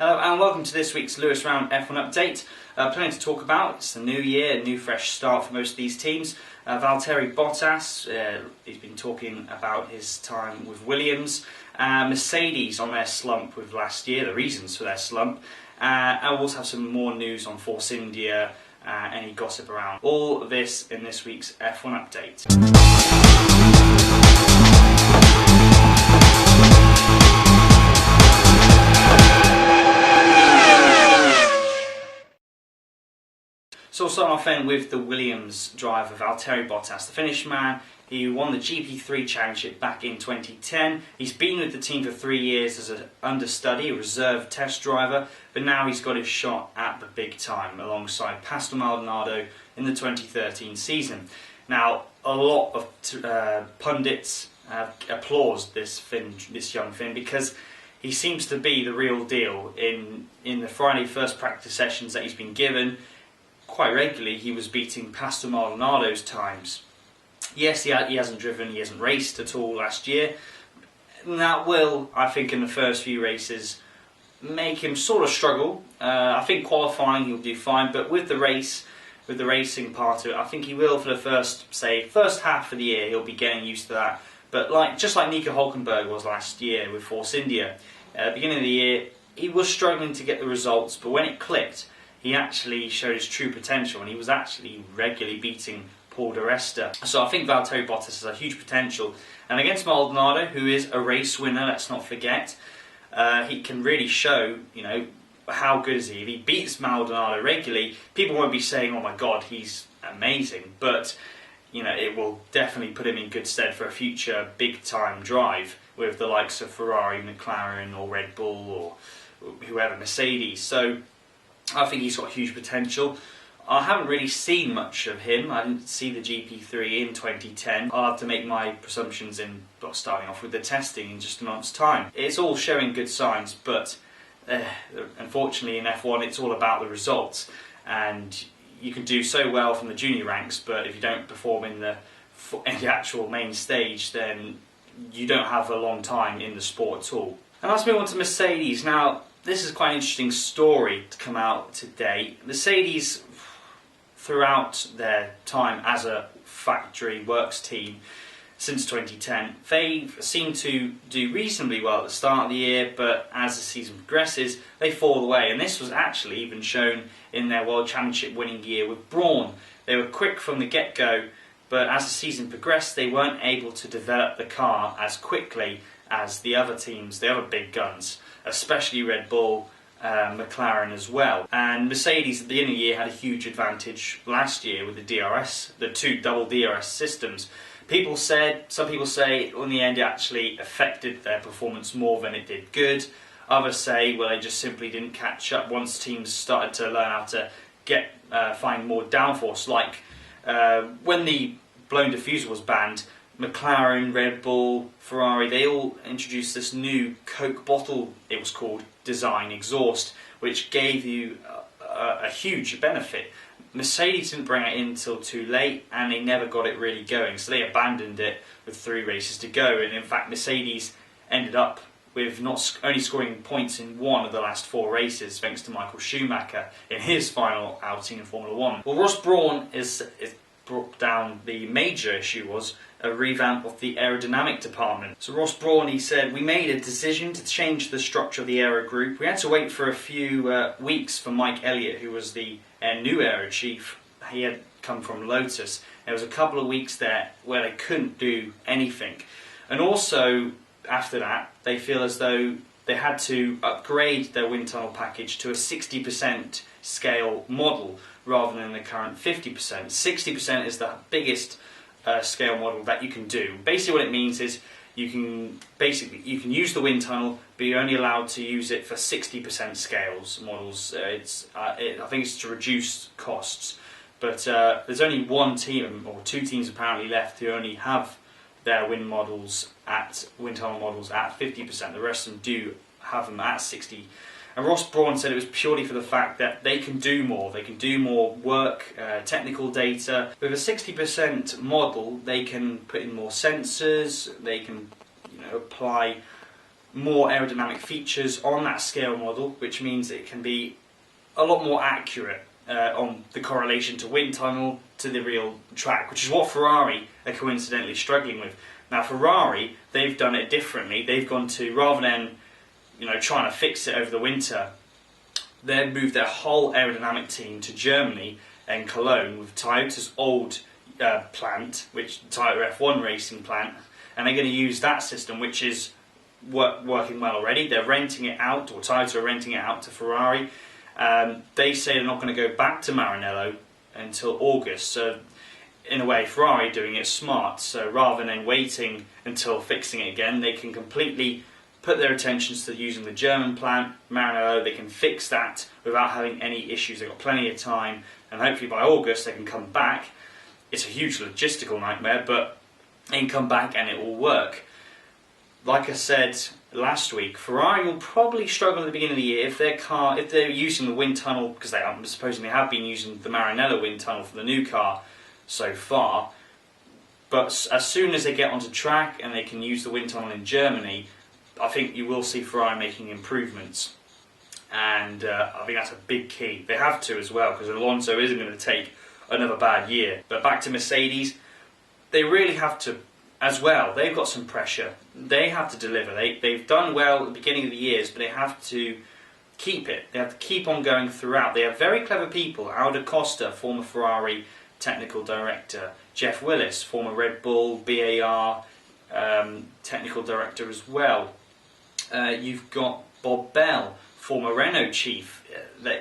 Hello and welcome to this week's Lewis Round F1 update. Plenty to talk about. It's the new year, a new fresh start for most of these teams. Valteri Bottas, he's been talking about his time with Williams. Mercedes on their slump with last year, the reasons for their slump. And we'll also have some more news on Force India, any gossip around. All of this in this week's F1 update. So we'll start off then with the Williams driver, Valtteri Bottas, the Finnish man. He won the GP3 Championship back in 2010. He's been with the team for 3 years as an understudy, a reserve test driver, but now he's got his shot at the big time alongside Pastor Maldonado in the 2013 season. Now, a lot of pundits applaud this young Finn because he seems to be the real deal. In the Friday first practice sessions that he's been given, quite regularly he was beating Pastor Maldonado's times. Yes, he hasn't driven, he hasn't raced at all last year. And that will, I think, in the first few races make him sort of struggle. I think qualifying he'll do fine, but with the racing part of it, I think he will for the first half of the year, he'll be getting used to that. But just like Nico Hülkenberg was last year with Force India, at the beginning of the year he was struggling to get the results, but when it clicked, he actually showed his true potential and he was actually regularly beating Paul di Resta. So I think Valtteri Bottas has a huge potential. And against Maldonado, who is a race winner, let's not forget, he can really show, how good is he. If he beats Maldonado regularly, people won't be saying, oh my god, he's amazing. But, it will definitely put him in good stead for a future big-time drive with the likes of Ferrari, McLaren or Red Bull or whoever, Mercedes. So I think he's got huge potential. I haven't really seen much of him. I didn't see the GP3 in 2010. I'll have to make my presumptions starting off with the testing in just a month's time. It's all showing good signs, but unfortunately in F1 it's all about the results. And you can do so well from the junior ranks, but if you don't perform in the actual main stage, then you don't have a long time in the sport at all. And let's move on to Mercedes. Now, this is quite an interesting story to come out today. Mercedes, throughout their time as a factory works team since 2010, they seem to do reasonably well at the start of the year, but as the season progresses, they fall away. And this was actually even shown in their World Championship winning year with Brawn. They were quick from the get-go, but as the season progressed, they weren't able to develop the car as quickly as the other teams, the other big guns, especially Red Bull, McLaren as well. And Mercedes at the end of the year had a huge advantage last year with the DRS, the two double DRS systems. Some people say in the end it actually affected their performance more than it did good. Others say, well, they just simply didn't catch up once teams started to learn how to find more downforce. Like when the blown diffuser was banned, McLaren, Red Bull, Ferrari, they all introduced this new Coke bottle, it was called, design exhaust, which gave you a huge benefit. Mercedes didn't bring it in until too late, and they never got it really going, so they abandoned it with 3 races to go. And in fact, Mercedes ended up with not only scoring points in 1 of the last 4 races, thanks to Michael Schumacher in his final outing in Formula 1. Well, Ross Brawn is brought down the major issue was a revamp of the aerodynamic department. So Ross Brawn, he said, we made a decision to change the structure of the aero group. We had to wait for a few weeks for Mike Elliott, who was the new aero chief. He had come from Lotus. There was a couple of weeks there where they couldn't do anything. And also, after that, they feel as though they had to upgrade their wind tunnel package to a 60% scale model rather than the current 50%. 60% is the biggest scale model that you can do. Basically what it means is you can use the wind tunnel, but you're only allowed to use it for 60% scales models. I think it's to reduce costs. But there's only one team, or 2 teams apparently left, who only have their wind tunnel models at 50%. The rest of them do have them at 60%. And Ross Brawn said it was purely for the fact that they can do more. They can do more work, technical data. With a 60% model, they can put in more sensors. They can, apply more aerodynamic features on that scale model, which means it can be a lot more accurate on the correlation to wind tunnel to the real track, which is what Ferrari are coincidentally struggling with. Now Ferrari, they've done it differently. They've gone to, rather than trying to fix it over the winter, they've moved their whole aerodynamic team to Germany and Cologne with Toyota's old plant, which Toyota F1 racing plant, and they're going to use that system, which is working well already. They're renting it out, or Toyota are renting it out to Ferrari. They say they're not going to go back to Maranello until August. So in a way, Ferrari are doing it smart. So rather than waiting until fixing it again, they can completely put their attentions to using the German plant, Maranello. They can fix that without having any issues. They've got plenty of time, and hopefully by August they can come back. It's a huge logistical nightmare, but they can come back and it will work. Like I said last week, Ferrari will probably struggle at the beginning of the year if they're using the wind tunnel, because I'm supposing they have been using the Maranello wind tunnel for the new car so far. But as soon as they get onto track and they can use the wind tunnel in Germany, I think you will see Ferrari making improvements. And I think that's a big key. They have to as well, because Alonso isn't going to take another bad year. But back to Mercedes, they really have to as well. They've got some pressure. They have to deliver. They've done well at the beginning of the years, but they have to keep it. They have to keep on going throughout. They have very clever people. Aldo Costa, former Ferrari technical director. Jeff Willis, former Red Bull, BAR technical director as well. You've got Bob Bell, former Renault chief.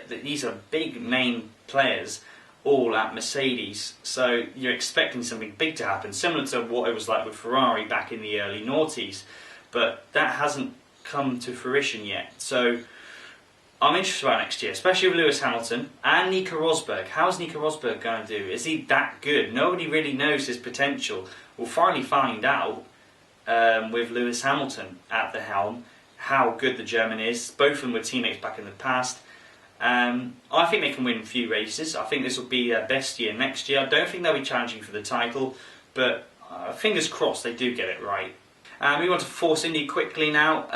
These are big name players, all at Mercedes, so you're expecting something big to happen, similar to what it was like with Ferrari back in the early noughties, but that hasn't come to fruition yet. So I'm interested about next year, especially with Lewis Hamilton and Nico Rosberg. How's Nico Rosberg going to do? Is he that good? Nobody really knows his potential. We'll finally find out with Lewis Hamilton at the helm how good the German is. Both of them were teammates back in the past. I think they can win a few races. I think this will be their best year next year. I don't think they'll be challenging for the title, but fingers crossed they do get it right. We want to Force Indy quickly now.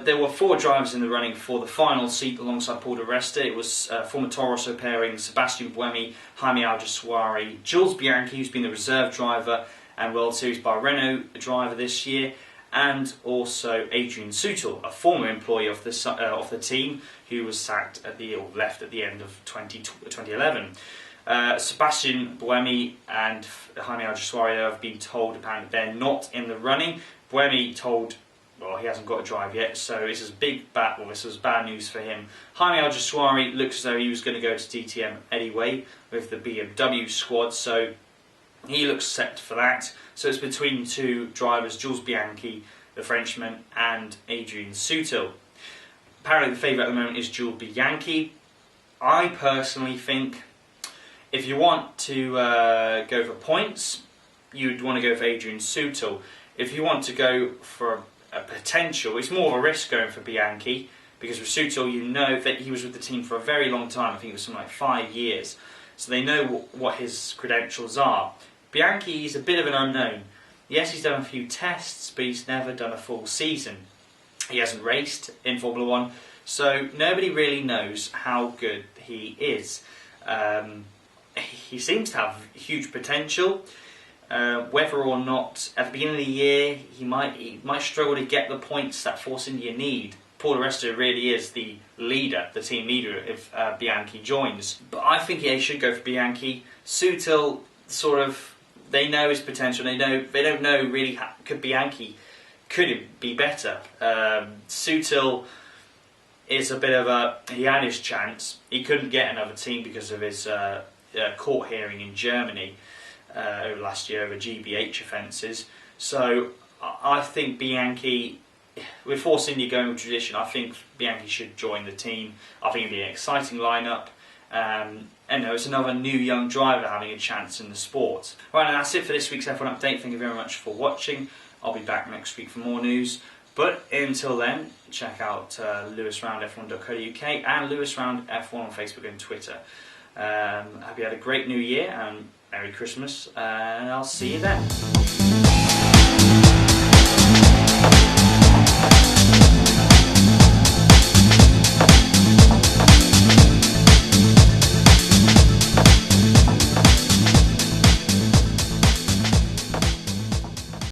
There were 4 drivers in the running for the final seat alongside Paul di Resta. It was former Toro Rosso pairing Sebastian Buemi, Jaime Alguersuari, Jules Bianchi, who's been the reserve driver and World Series by Renault driver this year, and also Adrian Sutil, a former employee of the team, who was sacked left at the end of 2011. Sebastian Buemi and Jaime Alguersuari have been told apparently they're not in the running. Buemi told, well, he hasn't got a drive yet, so this is this was bad news for him. Jaime Alguersuari looks as though he was going to go to DTM anyway with the BMW squad, so he looks set for that. So it's between 2 drivers, Jules Bianchi, the Frenchman, and Adrian Sutil. Apparently the favourite at the moment is Jules Bianchi. I personally think if you want to go for points, you'd want to go for Adrian Sutil. If you want to go for a potential, it's more of a risk going for Bianchi, because with Sutil you know that he was with the team for a very long time. I think it was something like 5 years. So they know what his credentials are. Bianchi is a bit of an unknown. Yes, he's done a few tests, but he's never done a full season. He hasn't raced in Formula 1, so nobody really knows how good he is. He seems to have huge potential. Whether or not at the beginning of the year he might struggle to get the points that Force India need. Paul di Resta really is the leader, the team leader, if Bianchi joins. But I think he should go for Bianchi. Sutil, they know his potential. They don't know really could Bianchi be better. Sutil is a bit of he had his chance. He couldn't get another team because of his court hearing in Germany over last year over GBH offences. So I think Bianchi, with Force India going with tradition, I think Bianchi should join the team. I think it'd be an exciting lineup. And it's another new young driver having a chance in the sport. Right, and that's it for this week's F1 update. Thank you very much for watching. I'll be back next week for more news. But until then, check out lewisroundf1.co.uk and Lewis Round F1 on Facebook and Twitter. Hope you had a great New Year and Merry Christmas, and I'll see you then.